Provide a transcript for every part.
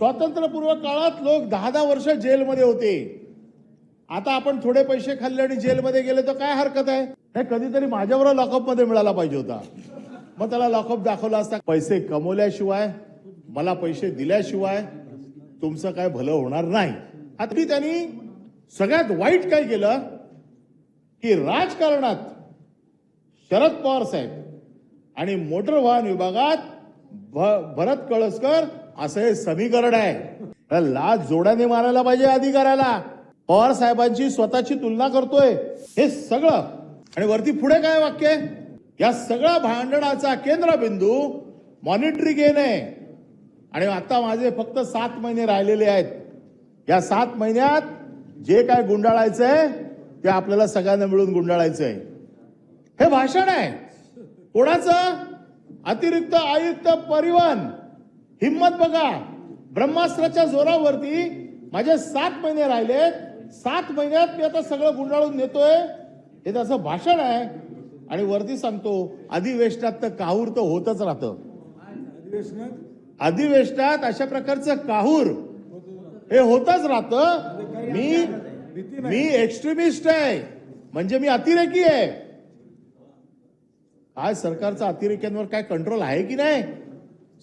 स्वातंत्र्यपूर्व काळात लोक 10-10 वर्ष जेलमध्ये होते. आता आपण थोडे पैसे खाल्ले आणि जेलमध्ये गेले तर काय हरकत आहे? हे कधीतरी माझ्यावर लॉकअप मध्ये मिळाला पाहिजे होता. मग त्याला लॉकअप दाखवला असता. पैसे कमवल्याशिवाय, मला पैसे दिल्याशिवाय तुमचं काय भलं होणार नाही. आता त्यांनी सगळ्यात वाईट काय केलं की राजकारणात शरद पवार साहेब आणि मोटर वाहन विभागात भरत कळसकर असं हे समीकरण आहे. लाच जोड्याने मारायला पाहिजे अधिकाऱ्याला. पवार साहेबांची स्वतःची तुलना करतोय हे सगळं. आणि वरती पुढे काय वाक्य? या सगळ्या भांडणाचा केंद्रबिंदू मॉनिटरिंग आहे. आणि आता माझे फक्त 7 महिने राहिलेले आहेत. या 7 महिन्यात जे काय गुंडाळायचंय ते आपल्याला सगळ्यांना मिळून गुंडाळायचंय. हे भाषण आहे कोणाचं? अतिरिक्त आयुक्त परिवहन. हिम्मत बघा. ब्रह्मास्त्राच्या जोरावरती माझे 7 महिने राहिलेत. 7 महिन्यात मी आता सगळं गुंडाळून नेतोय. हे त्याचं भाषण आहे. आणि वरती सांगतो अधिवेशनात तर काहूर तर होतच राहतं. अधिवेशनात अशा प्रकारचं काहूर हे होतच राहतं. मी एक्स्ट्रीमिस्ट आहे, म्हणजे मी अतिरेकी आहे. काय सरकारचा अतिरेक्यांवर काय कंट्रोल आहे की नाही?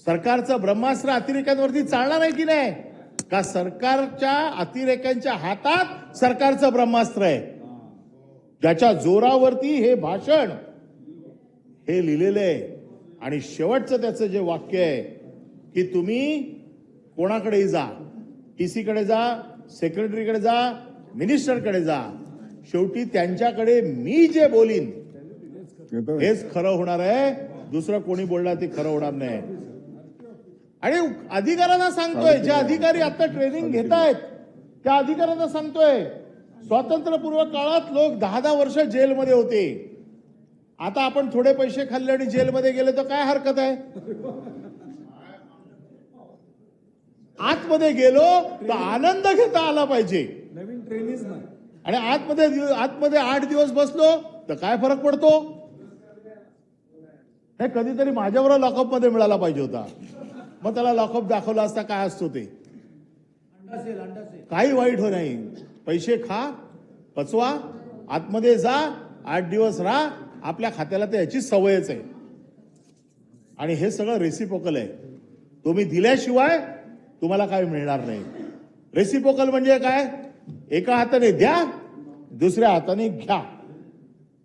सरकारचं ब्रह्मास्त्र अतिरेक्यांवरती चालणार आहे की नाही? का सरकारच्या अतिरेक्यांच्या हातात सरकारचं ब्रह्मास्त्र आहे, ज्याच्या जोरावरती हे भाषण हे लिहिलेलं आहे. आणि शेवटचं त्याचं जे वाक्य आहे की तुम्ही कोणाकडेही जा, टीसीकडे जा, सेक्रेटरीकडे जा, मिनिस्टरकडे जा, शेवटी त्यांच्याकडे मी जे बोलीन हेच खरं होणार आहे. दुसरं कोणी बोलणार ते खरं होणार नाही. आणि अधिकाऱ्यांना सांगतोय, जे अधिकारी आता ट्रेनिंग घेत आहेत त्या अधिकाऱ्यांना सांगतोय, स्वातंत्र्यपूर्व काळात लोक 10-10 वर्ष जेलमध्ये होते. आता आपण थोडे पैसे खाल्ले आणि जेलमध्ये गेले तर काय हरकत आहे? आतमध्ये गेलो तर आनंद घेता आला पाहिजे. नवीन ट्रेनिंग नाही. आणि आतमध्ये 8 दिवस बसलो तर काय फरक पडतो? हे कधीतरी माझ्यावर लॉकअप मध्ये मिळाला पाहिजे होता. मग त्याला लॉकअप दाखवला असता काय असतो ते. काही वाईट हो नाही. पैसे खा, पचवा, आतमध्ये जा, 8 दिवस राहा. आपल्या खात्याला तर याची सवयच आहे. आणि हे सगळं रेसिप्रोकल आहे. तुम्ही दिल्याशिवाय तुम्हाला काय मिळणार नाही. रेसिप्रोकल म्हणजे काय? एका हाताने द्या, दुसऱ्या हाताने घ्या.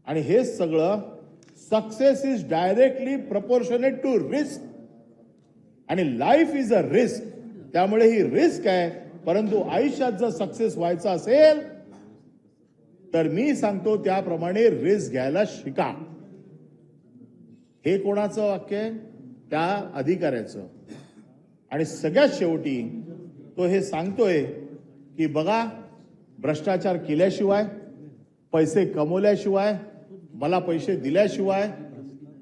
आणि हे सगळं success is directly proportionate to risk. आणि लाईफ इज अ रिस्क. त्यामुळे ही रिस्क आहे. परंतु आयुष्यात जर सक्सेस व्हायचं असेल तर मी सांगतो त्याप्रमाणे रिस्क घ्यायला शिका. हे कोणाचं वाक्य आहे? त्या अधिकाऱ्याचं. आणि सगळ्यात शेवटी तो हे सांगतोय की बघा, भ्रष्टाचार केल्याशिवाय, पैसे कमवल्याशिवाय, मला पैसे दिल्याशिवाय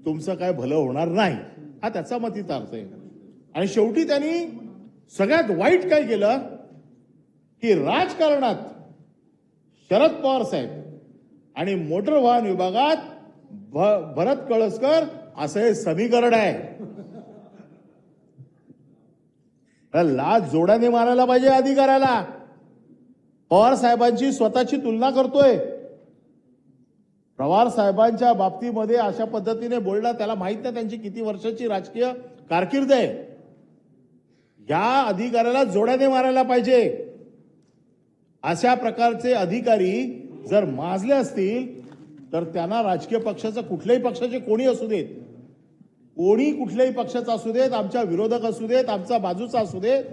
तुमचं काय भलं होणार नाही. हा त्याचा मतितार्थ आहे. आणि शेवटी त्यांनी सगळ्यात वाईट काय केलं की राजकारणात शरद पवार साहेब आणि मोटर वाहन विभागात भरत कळसकर असं हे समीकरण आहे. लाच जोड्याने मारायला पाहिजे अधिकाऱ्याला. पवार साहेबांची स्वतःची तुलना करतोय. पवार साहेबांच्या बाबतीमध्ये अशा पद्धतीने बोलला, त्याला माहित नाही त्यांची किती वर्षाची राजकीय कारकीर्द आहे. या अधिकाऱ्याला जोड्याने मारायला पाहिजे. अशा प्रकारचे अधिकारी जर माजले असतील तर त्यांना राजकीय पक्षाचं, कुठल्याही पक्षाचे कोणी असू देत, कोणी कुठल्याही पक्षाचा असू देत, आमच्या विरोधक असू देत, आमचा बाजूचा असू देत,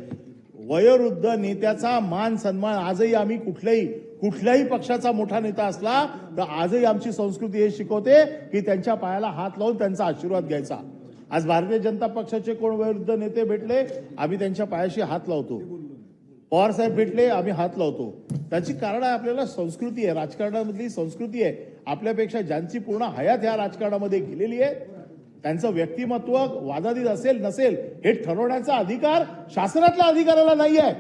वयोवृद्ध नेत्याचा मान सन्मान आजही आम्ही कुठल्याही पक्षाचा मोठा नेता असला तर आजही आमची संस्कृती हे शिकवते की त्यांच्या पायाला हात लावून त्यांचा आशीर्वाद घ्यायचा. आज भारतीय जनता पक्षाचे कोण वयोवृद्ध नेते भेटले, आम्ही त्यांच्या पायाशी हात लावतो. पवार साहेब भेटले, आम्ही हात लावतो. त्याची कारण आपल्याला संस्कृती आहे, राजकारणामधली संस्कृती आहे. आपल्यापेक्षा ज्यांची पूर्ण हयात ह्या राजकारणामध्ये गेलेली आहे त्यांचं व्यक्तिमत्व वादातीत असेल नसेल हे ठरवण्याचा अधिकार शासनातल्या अधिकाऱ्याला नाही आहे.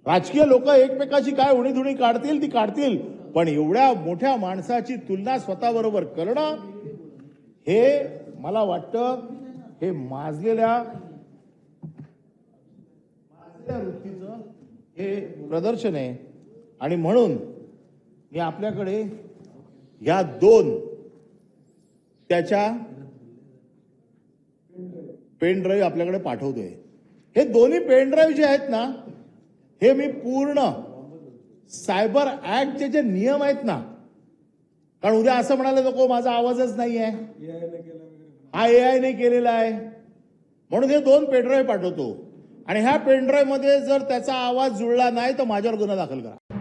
राजकीय लोक एकमेकाची काय उणीधुणी काढतील ती काढतील, पण एवढ्या मोठ्या माणसाची तुलना स्वतःबरोबर करणं हे मला वाटतं हे माजलेल्या त्या वृत्तीचं हे प्रदर्शन आहे आणि म्हणून मी आपल्याकडे ह्या दोन त्याच्या पेन ड्राईव्ह आपल्याकडे पाठवतोय. हे दोन्ही पेन ड्राईव्ह जे आहेत ना, हे मी पूर्ण सायबर ऍक्टचे जे नियम आहेत ना, कारण उद्या असं म्हणाले नको माझा आवाजच नाही आहे, हा AI ने केलेला आहे, म्हणून हे दोन पेनड्राईव्ह पाठवतो आणि ह्या पेनड्राईव्ह मध्ये जर त्याचा आवाज जुळला नाही तर माझ्यावर गुन्हा दाखल करा.